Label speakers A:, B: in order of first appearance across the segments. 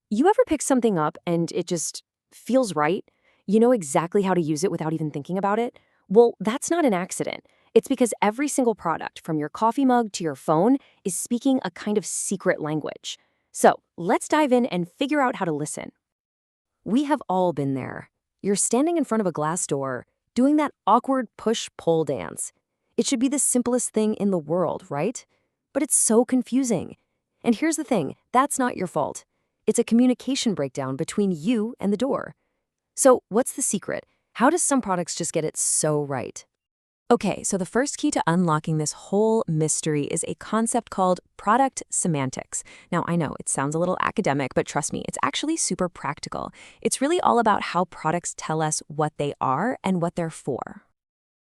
A: You ever pick something up and it just feels right? You know exactly how to use it without even thinking about it? Well, that's not an accident. It's because every single product, from your coffee mug to your phone, is speaking a kind of secret language. So let's dive in and figure out how to listen. We have all been there. You're standing in front of a glass door, doing that awkward push-pull dance. It should be the simplest thing in the world, right? But it's so confusing. And here's the thing, that's not your fault. It's a communication breakdown between you and the door. So what's the secret? How does some products just get it so right? Okay, so the first key to unlocking this whole mystery is a concept called product semantics. Now, I know it sounds a little academic, but trust me, it's actually super practical. It's really all about how products tell us what they are and what they're for.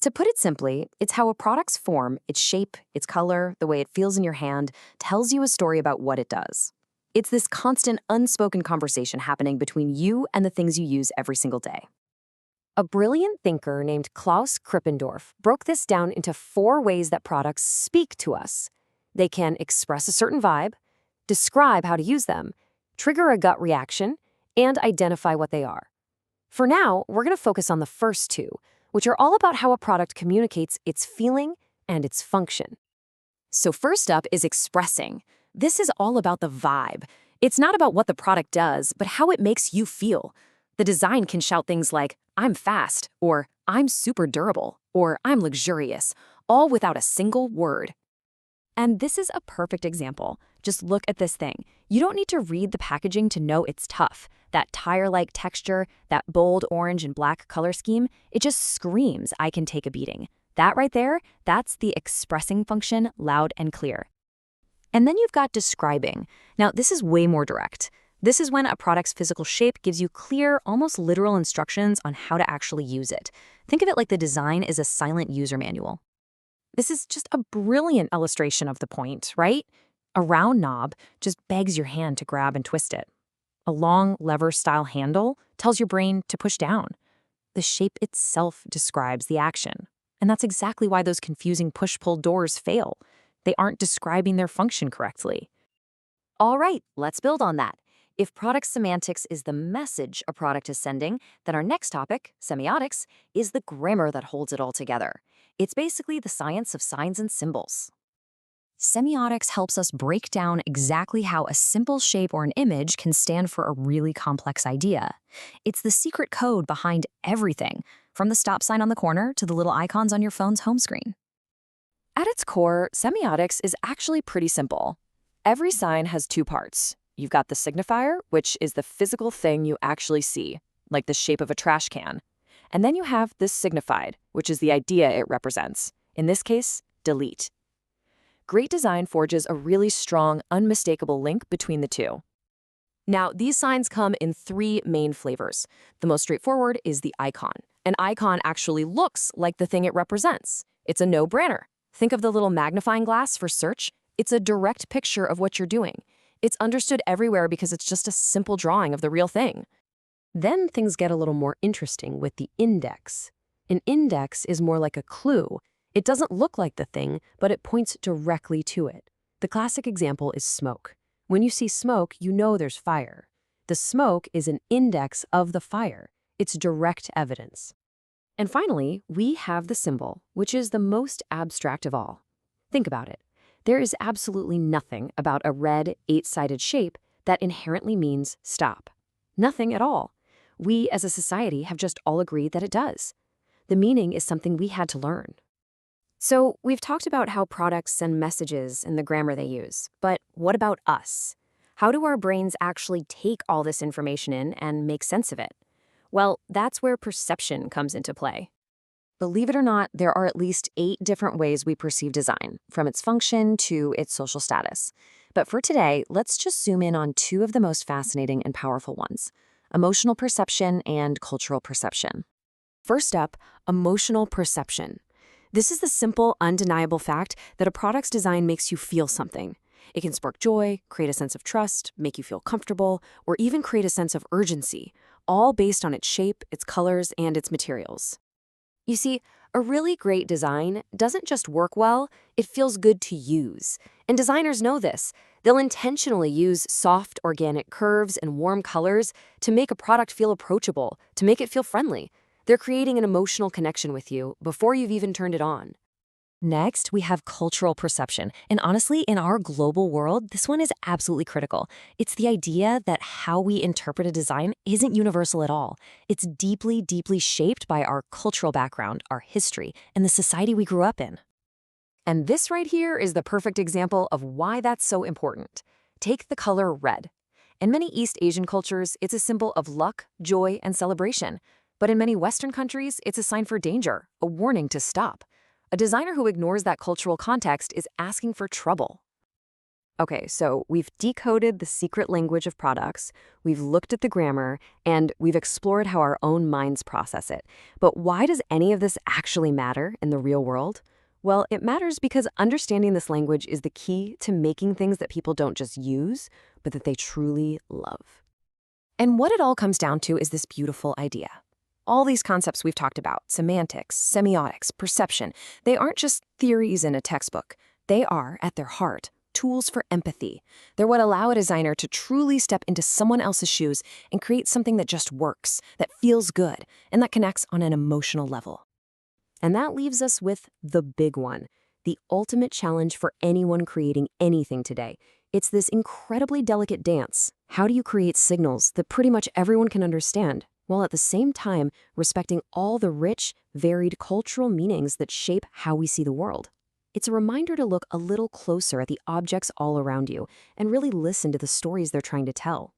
A: To put it simply, it's how a product's form, its shape, its color, the way it feels in your hand, tells you a story about what it does. It's this constant, unspoken conversation happening between you and the things you use every single day. A brilliant thinker named Klaus Krippendorff broke this down into 4 ways that products speak to us. They can express a certain vibe, describe how to use them, trigger a gut reaction, and identify what they are. For now, we're going to focus on the first 2, which are all about how a product communicates its feeling and its function. So first up is expressing. This is all about the vibe. It's not about what the product does, but how it makes you feel. The design can shout things like, "I'm fast," or "I'm super durable," or "I'm luxurious," all without a single word. And this is a perfect example. Just look at this thing. You don't need to read the packaging to know it's tough. That tire-like texture, that bold orange and black color scheme, it just screams, "I can take a beating." That right there, that's the expressing function, loud and clear. And then you've got describing. Now, this is way more direct. This is when a product's physical shape gives you clear, almost literal instructions on how to actually use it. Think of it like the design is a silent user manual. This is just a brilliant illustration of the point, right? A round knob just begs your hand to grab and twist it. A long lever-style handle tells your brain to push down. The shape itself describes the action. And that's exactly why those confusing push-pull doors fail. They aren't describing their function correctly. All right, let's build on that. If product semantics is the message a product is sending, then our next topic, semiotics, is the grammar that holds it all together. It's basically the science of signs and symbols. Semiotics helps us break down exactly how a simple shape or an image can stand for a really complex idea. It's the secret code behind everything, from the stop sign on the corner to the little icons on your phone's home screen. At its core, semiotics is actually pretty simple. Every sign has 2 parts. You've got the signifier, which is the physical thing you actually see, like the shape of a trash can. And then you have the signified, which is the idea it represents. In this case, delete. Great design forges a really strong, unmistakable link between the 2. Now, these signs come in 3 main flavors. The most straightforward is the icon. An icon actually looks like the thing it represents. It's a no-brainer. Think of the little magnifying glass for search. It's a direct picture of what you're doing. It's understood everywhere because it's just a simple drawing of the real thing. Then things get a little more interesting with the index. An index is more like a clue. It doesn't look like the thing, but it points directly to it. The classic example is smoke. When you see smoke, you know there's fire. The smoke is an index of the fire. It's direct evidence. And finally, we have the symbol, which is the most abstract of all. Think about it. There is absolutely nothing about a red 8-sided shape that inherently means stop. Nothing at all. We as a society have just all agreed that it does. The meaning is something we had to learn. So we've talked about how products send messages and the grammar they use, but what about us? How do our brains actually take all this information in and make sense of it? Well, that's where perception comes into play. Believe it or not, there are at least 8 different ways we perceive design, from its function to its social status. But for today, let's just zoom in on 2 of the most fascinating and powerful ones: emotional perception and cultural perception. First up, emotional perception. This is the simple, undeniable fact that a product's design makes you feel something. It can spark joy, create a sense of trust, make you feel comfortable, or even create a sense of urgency, all based on its shape, its colors, and its materials. You see, A really great design doesn't just work well, it feels good to use. And designers know this. They'll intentionally use soft, organic curves and warm colors to make a product feel approachable, to make it feel friendly. They're creating an emotional connection with you before you've even turned it on. Next, we have cultural perception. And honestly, in our global world, this one is absolutely critical. It's the idea that how we interpret a design isn't universal at all. It's deeply, deeply shaped by our cultural background, our history, and the society we grew up in. And this right here is the perfect example of why that's so important. Take the color red. In many East Asian cultures, it's a symbol of luck, joy, and celebration. But in many Western countries, it's a sign for danger, a warning to stop. A designer who ignores that cultural context is asking for trouble. Okay, so we've decoded the secret language of products, we've looked at the grammar, and we've explored how our own minds process it. But why does any of this actually matter in the real world? Well, it matters because understanding this language is the key to making things that people don't just use, but that they truly love. And what it all comes down to is this beautiful idea. All these concepts we've talked about, semantics, semiotics, perception, they aren't just theories in a textbook. They are, at their heart, tools for empathy. They're what allow a designer to truly step into someone else's shoes and create something that just works, that feels good, and that connects on an emotional level. And that leaves us with the big one, the ultimate challenge for anyone creating anything today. It's this incredibly delicate dance. How do you create signals that pretty much everyone can understand, while at the same time respecting all the rich, varied cultural meanings that shape how we see the world? It's a reminder to look a little closer at the objects all around you and really listen to the stories they're trying to tell.